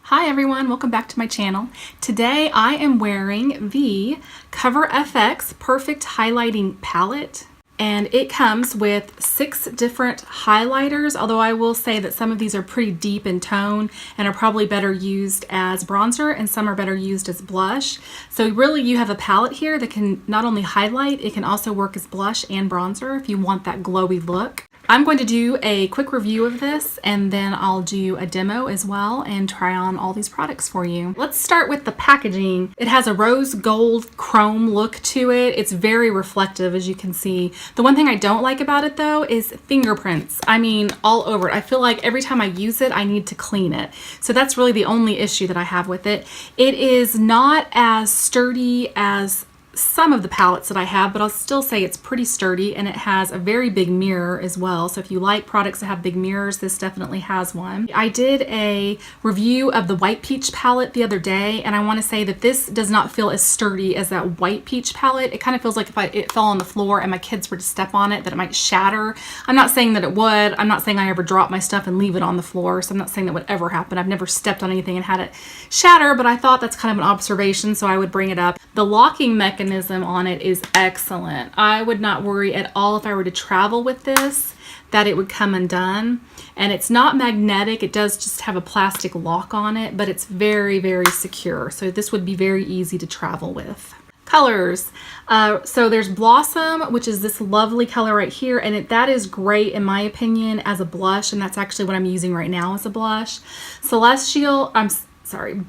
Hi everyone, welcome back to my channel. Today I am wearing the Cover FX Perfect Highlighting Palette, and it comes with 6 different highlighters, although I will say that some of these are pretty deep in tone and are probably better used as bronzer and some are better used as blush. So really you have a palette here that can not only highlight, it can also work as blush and bronzer if you want that glowy look. I'm going to do a quick review of this and then I'll do a demo as well and try on all these products for you. Let's start with the packaging. It has a rose gold chrome look to it. It's very reflective, as you can see. The one thing I don't like about it though is fingerprints. I mean, all over it. I feel like every time I use it, I need to clean it. So that's really the only issue that I have with it. It is not as sturdy as some of the palettes that I have, but I'll still say it's pretty sturdy, and it has a very big mirror as well. So if you like products that have big mirrors, this definitely has one. I did a review of the White Peach palette the other day, and I want to say that this does not feel as sturdy as that White Peach palette. It kind of feels like if it fell on the floor and my kids were to step on it, that it might shatter. I'm not saying that it would. I'm not saying I ever drop my stuff and leave it on the floor, so I'm not saying that would ever happen. I've never stepped on anything and had it shatter, but I thought that's kind of an observation, so I would bring it up. The locking mechanism on it is excellent. I would not worry at all if I were to travel with this that it would come undone. And it's not magnetic, it does just have a plastic lock on it, but it's very, very secure. So this would be very easy to travel with. Colors. So there's Blossom, which is this lovely color right here, and that is great in my opinion as a blush, and that's actually what I'm using right now as a blush.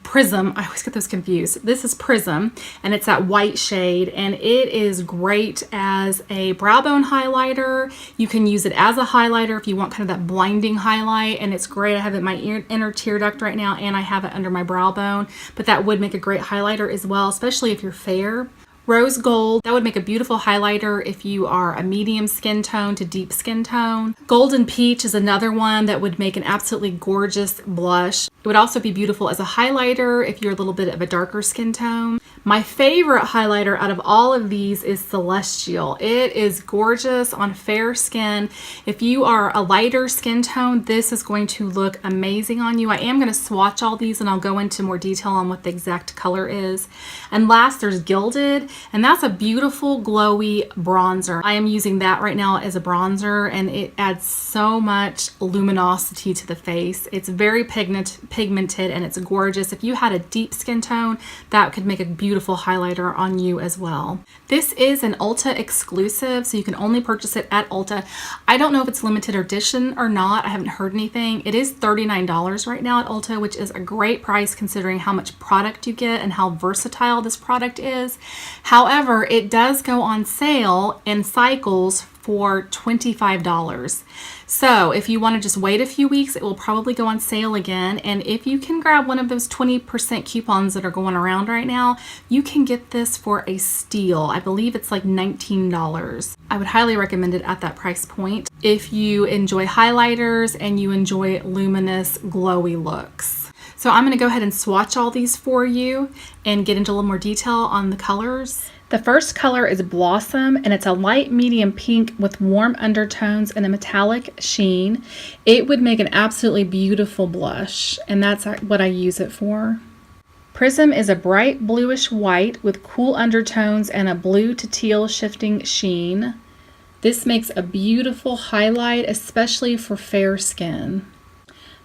Prism. I always get those confused. This is Prism, and it's that white shade, and it is great as a brow bone highlighter. You can use it as a highlighter if you want kind of that blinding highlight, and it's great. I have it in my inner tear duct right now, and I have it under my brow bone, but that would make a great highlighter as well, especially if you're fair. Rose Gold, that would make a beautiful highlighter if you are a medium skin tone to deep skin tone. Golden Peach is another one that would make an absolutely gorgeous blush. It would also be beautiful as a highlighter if you're a little bit of a darker skin tone. My favorite highlighter out of all of these is Celestial. It is gorgeous on fair skin. If you are a lighter skin tone, this is going to look amazing on you. I am going to swatch all these and I'll go into more detail on what the exact color is. And last, there's Gilded, and that's a beautiful glowy bronzer. I am using that right now as a bronzer, and it adds so much luminosity to the face. It's very pigmented and it's gorgeous. If you had a deep skin tone, that could make a beautiful highlighter on you as well. This is an Ulta exclusive, so you can only purchase it at Ulta. I don't know if it's limited edition or not. I haven't heard anything. It is $39 right now at Ulta, which is a great price considering how much product you get and how versatile this product is. However, it does go on sale in cycles for $25. So if you want to just wait a few weeks, it will probably go on sale again. And if you can grab one of those 20% coupons that are going around right now, you can get this for a steal. I believe it's like $19. I would highly recommend it at that price point if you enjoy highlighters and you enjoy luminous, glowy looks. So I'm going to go ahead and swatch all these for you and get into a little more detail on the colors. The first color is Blossom, and it's a light medium pink with warm undertones and a metallic sheen. It would make an absolutely beautiful blush, and that's what I use it for. Prism is a bright bluish white with cool undertones and a blue to teal shifting sheen. This makes a beautiful highlight, especially for fair skin.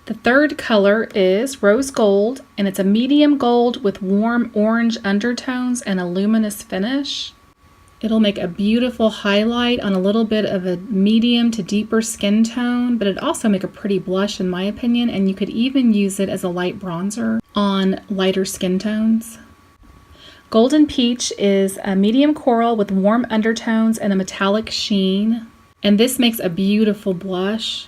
The third color is Rose Gold, and it's a medium gold with warm orange undertones and a luminous finish. It'll make a beautiful highlight on a little bit of a medium to deeper skin tone, but it'd also make a pretty blush in my opinion, and you could even use it as a light bronzer on lighter skin tones. Golden Peach is a medium coral with warm undertones and a metallic sheen, and this makes a beautiful blush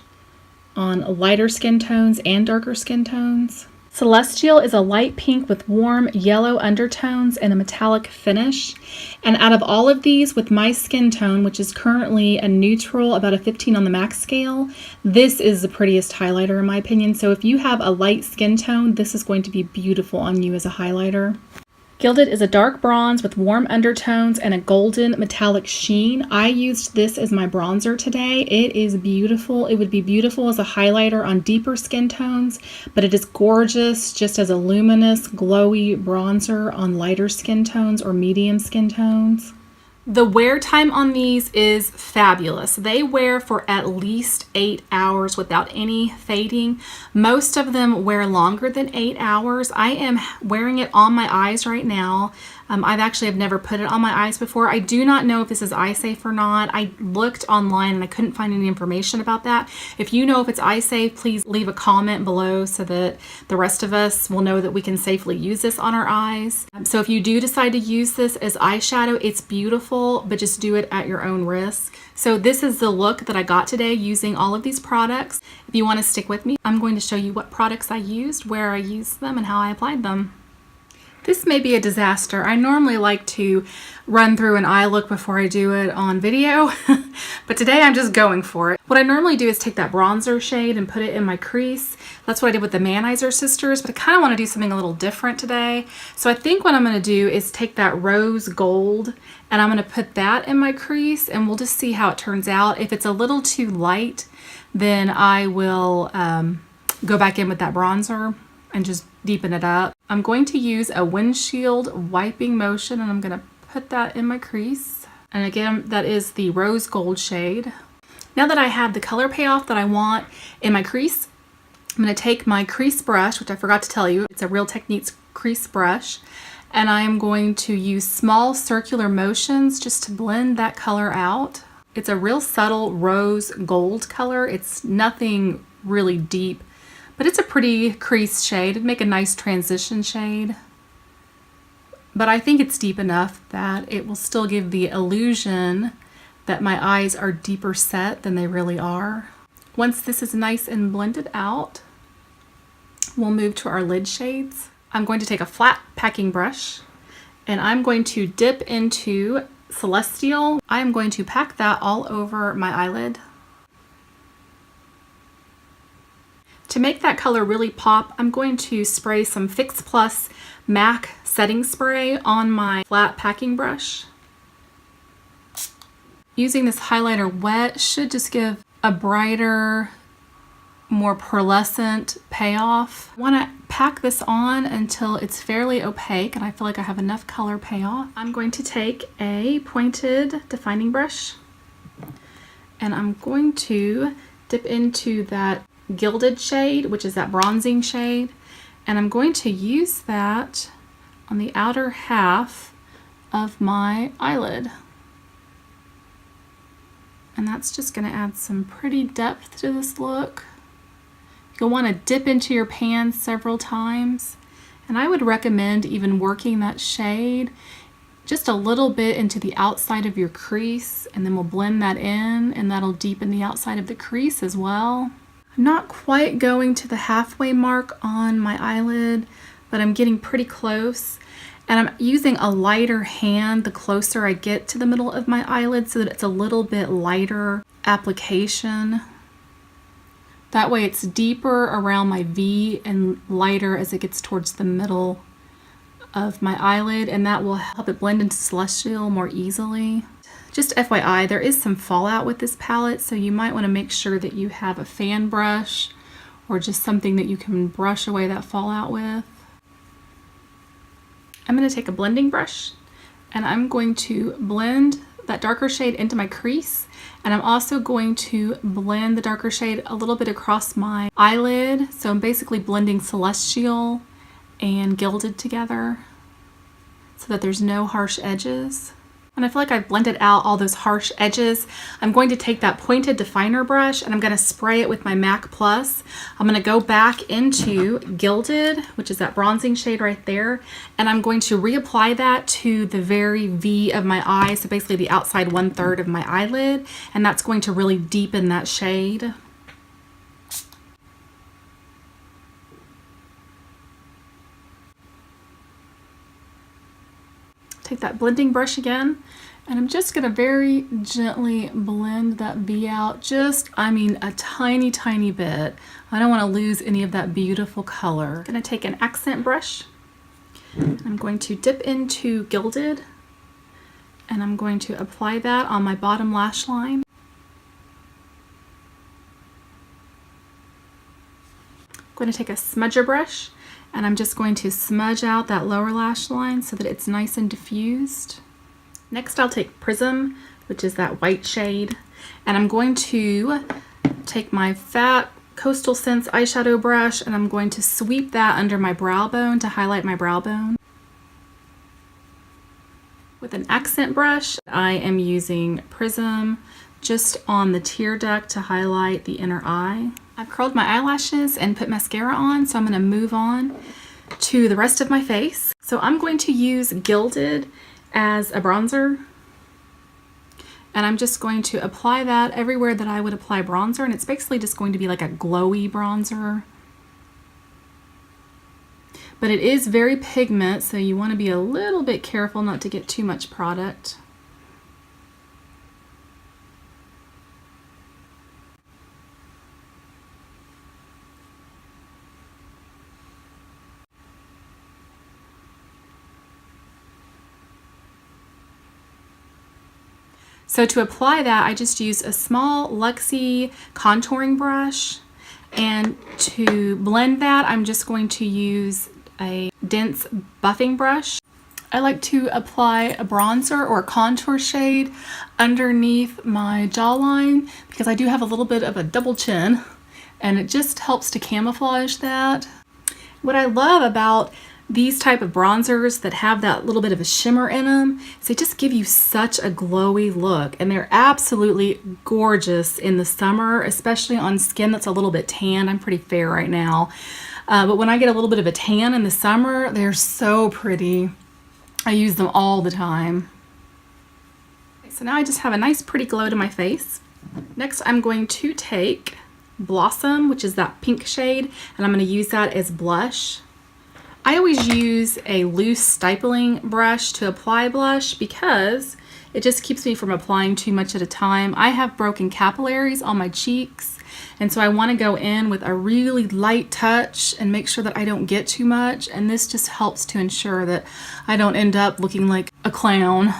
on lighter skin tones and darker skin tones. Celestial is a light pink with warm yellow undertones and a metallic finish. And out of all of these, with my skin tone, which is currently a neutral, about a 15 on the MAC scale, this is the prettiest highlighter in my opinion. So if you have a light skin tone, this is going to be beautiful on you as a highlighter. Gilded is a dark bronze with warm undertones and a golden metallic sheen. I used this as my bronzer today. It is beautiful. It would be beautiful as a highlighter on deeper skin tones, but it is gorgeous just as a luminous, glowy bronzer on lighter skin tones or medium skin tones. The wear time on these is fabulous. They wear for at least 8 hours without any fading. Most of them wear longer than 8 hours. I am wearing it on my eyes right now. I've never put it on my eyes before. I do not know if this is eye safe or not. I looked online and I couldn't find any information about that. If you know if it's eye safe, please leave a comment below so that the rest of us will know that we can safely use this on our eyes. So if you do decide to use this as eyeshadow, it's beautiful, but just do it at your own risk. So this is the look that I got today using all of these products. If you want to stick with me, I'm going to show you what products I used, where I used them, and how I applied them. This may be a disaster. I normally like to run through an eye look before I do it on video, but today I'm just going for it. What I normally do is take that bronzer shade and put it in my crease. That's what I did with the Manizer Sisters, but I kind of want to do something a little different today. So I think what I'm going to do is take that rose gold and I'm going to put that in my crease and we'll just see how it turns out. If it's a little too light, then I will go back in with that bronzer and just deepen it up. I'm going to use a windshield wiping motion and I'm going to put that in my crease. And again, that is the rose gold shade. Now that I have the color payoff that I want in my crease, I'm going to take my crease brush, which I forgot to tell you, it's a Real Techniques crease brush, and I am going to use small circular motions just to blend that color out. It's a real subtle rose gold color. It's nothing really deep, but it's a pretty crease shade. It'd make a nice transition shade. But I think it's deep enough that it will still give the illusion that my eyes are deeper set than they really are. Once this is nice and blended out, we'll move to our lid shades. I'm going to take a flat packing brush and I'm going to dip into Celestial. I'm going to pack that all over my eyelid. To make that color really pop, I'm going to spray some Fix Plus MAC setting spray on my flat packing brush. Using this highlighter wet should just give a brighter, more pearlescent payoff. I want to pack this on until it's fairly opaque and I feel like I have enough color payoff. I'm going to take a pointed defining brush and I'm going to dip into that Gilded shade, which is that bronzing shade, and I'm going to use that on the outer half of my eyelid. And that's just going to add some pretty depth to this look. You'll want to dip into your pan several times, and I would recommend even working that shade just a little bit into the outside of your crease, and then we'll blend that in and that'll deepen the outside of the crease as well. I'm not quite going to the halfway mark on my eyelid, but I'm getting pretty close. And I'm using a lighter hand the closer I get to the middle of my eyelid so that it's a little bit lighter application. That way it's deeper around my V and lighter as it gets towards the middle of my eyelid, and that will help it blend into Celestial more easily. Just FYI, there is some fallout with this palette, so you might want to make sure that you have a fan brush or just something that you can brush away that fallout with. I'm going to take a blending brush and I'm going to blend that darker shade into my crease, and I'm also going to blend the darker shade a little bit across my eyelid. So I'm basically blending Celestial and Gilded together so that there's no harsh edges. When I feel like I've blended out all those harsh edges, I'm going to take that pointed definer brush and I'm going to spray it with my MAC Plus. I'm going to go back into Gilded, which is that bronzing shade right there, and I'm going to reapply that to the very V of my eye, so basically the outside 1/3 of my eyelid, and that's going to really deepen that shade. Take that blending brush again, and I'm just going to very gently blend that V out, just, a tiny, tiny bit. I don't want to lose any of that beautiful color. I'm going to take an accent brush I'm going to dip into Gilded, and I'm going to apply that on my bottom lash line. I'm going to take a smudger brush, and I'm just going to smudge out that lower lash line so that it's nice and diffused. Next, I'll take Prism, which is that white shade, and I'm going to take my fat Coastal Scents eyeshadow brush, and I'm going to sweep that under my brow bone to highlight my brow bone. With an accent brush, I am using Prism just on the tear duct to highlight the inner eye. I've curled my eyelashes and put mascara on, so I'm going to move on to the rest of my face. So I'm going to use Gilded as a bronzer, and I'm just going to apply that everywhere that I would apply bronzer, and it's basically just going to be like a glowy bronzer. But it is very pigment, so you want to be a little bit careful not to get too much product. So to apply that, I just use a small Luxie contouring brush, and to blend that, I'm just going to use a dense buffing brush. I like to apply a bronzer or a contour shade underneath my jawline because I do have a little bit of a double chin, and it just helps to camouflage that. What I love about these type of bronzers that have that little bit of a shimmer in them is they just give you such a glowy look, and they're absolutely gorgeous in the summer, especially on skin that's a little bit tan. I'm pretty fair right now. But when I get a little bit of a tan in the summer, they're so pretty. I use them all the time. So now I just have a nice pretty glow to my face. Next, I'm going to take Blossom, which is that pink shade, and I'm going to use that as blush. I always use a loose stippling brush to apply blush because it just keeps me from applying too much at a time. I have broken capillaries on my cheeks, and so I want to go in with a really light touch and make sure that I don't get too much, and this just helps to ensure that I don't end up looking like a clown.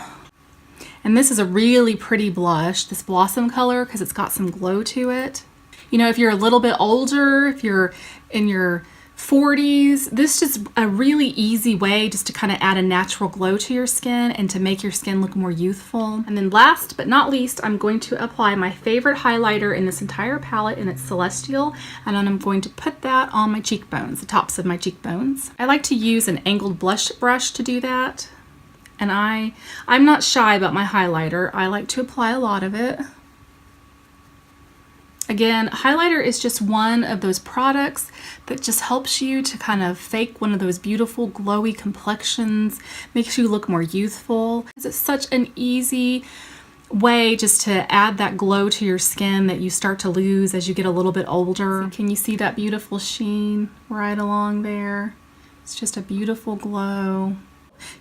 And this is a really pretty blush, this Blossom color, because it's got some glow to it. You know, if you're a little bit older, if you're in your 40s, this is a really easy way just to kind of add a natural glow to your skin and to make your skin look more youthful. And then last but not least, I'm going to apply my favorite highlighter in this entire palette, and it's Celestial, and then I'm going to put that on my cheekbones, the tops of my cheekbones. I like to use an angled blush brush to do that, and I'm not shy about my highlighter. I like to apply a lot of it. Again, highlighter is just one of those products that just helps you to kind of fake one of those beautiful glowy complexions, makes you look more youthful. It's such an easy way just to add that glow to your skin that you start to lose as you get a little bit older. Can you see that beautiful sheen right along there? It's just a beautiful glow.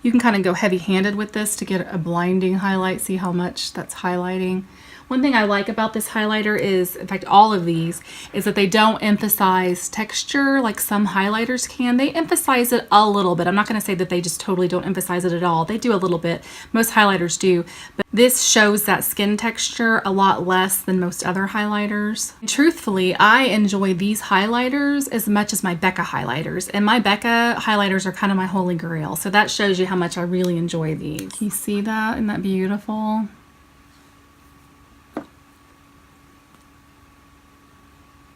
You can kind of go heavy-handed with this to get a blinding highlight. See how much that's highlighting. One thing I like about this highlighter is, in fact all of these, is that they don't emphasize texture like some highlighters can. They emphasize it a little bit. I'm not going to say that they just totally don't emphasize it at all. They do a little bit. Most highlighters do. But this shows that skin texture a lot less than most other highlighters. And truthfully, I enjoy these highlighters as much as my Becca highlighters. And my Becca highlighters are kind of my holy grail. So that shows you how much I really enjoy these. Can you see that? Isn't that beautiful?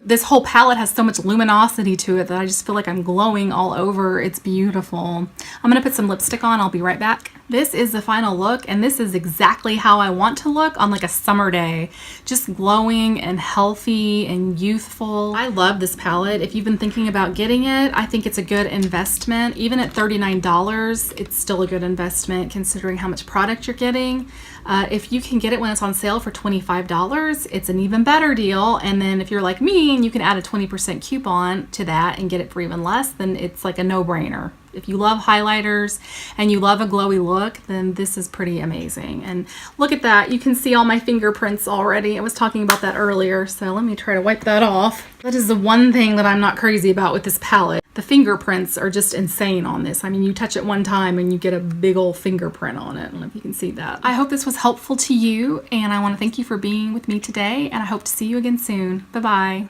This whole palette has so much luminosity to it that I just feel like I'm glowing all over. It's beautiful. I'm gonna put some lipstick on. I'll be right back. This is the final look, and this is exactly how I want to look on like a summer day. Just glowing and healthy and youthful. I love this palette. If you've been thinking about getting it, I think it's a good investment. Even at $39, it's still a good investment considering how much product you're getting. If you can get it when it's on sale for $25, it's an even better deal. And then if you're like me and you can add a 20% coupon to that and get it for even less, then it's like a no-brainer. If you love highlighters and you love a glowy look, then this is pretty amazing. And look at that. You can see all my fingerprints already. I was talking about that earlier, so let me try to wipe that off. That is the one thing that I'm not crazy about with this palette. The fingerprints are just insane on this. I mean, you touch it one time and you get a big old fingerprint on it. I don't know if you can see that. I hope this was helpful to you, and I want to thank you for being with me today, and I hope to see you again soon. Bye-bye.